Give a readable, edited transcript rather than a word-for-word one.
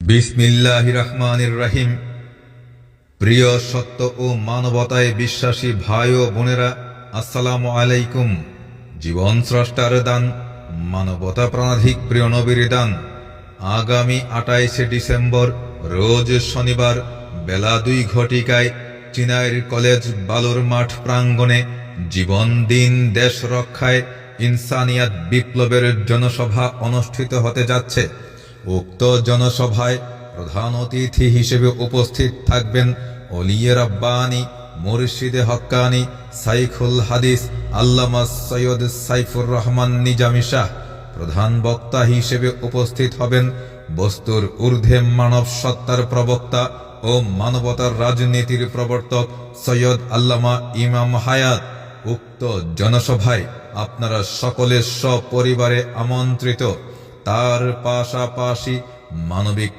বিসমিল্লাহির রহমানির রহিম। প্রিয় সত্য ও মানবতায় বিশ্বাসী ভাই ও বোনেরা, আসসালামু আলাইকুম। জীবন স্রষ্টার দান, মানবতা প্রাণাধিক প্রিয় নবীর দান। আগামী 28 ডিসেম্বর রোজ শনিবার বেলা 2 ঘটিকায় চিনাইর কলেজ বালুর মাঠ প্রাঙ্গণে জীবন দিন দেশ রক্ষায় ইনসানিয়াত বিপ্লবের জনসভা অনুষ্ঠিত হতে যাচ্ছে। উক্ত জনসভায় প্রধান অতিথি হিসেবে উপস্থিত থাকবেন ওলিয়ে রাব্বানী, মুর্শিদে হক্কানি, শাইখুল হাদিস আল্লামা সৈয়দ সাইফুর রহমান নিজামী শাহ। প্রধান বক্তা হিসেবে উপস্থিত হবেন বস্তুর ঊর্ধ্বে মানব সত্তার প্রবক্তা ও মানবতার রাজনীতির প্রবর্তক সৈয়দ আল্লামা ইমাম হায়াত। উক্ত জনসভায় আপনারা সকলে সপরিবারে আমন্ত্রিত। তার পাশাপাশি মানবিক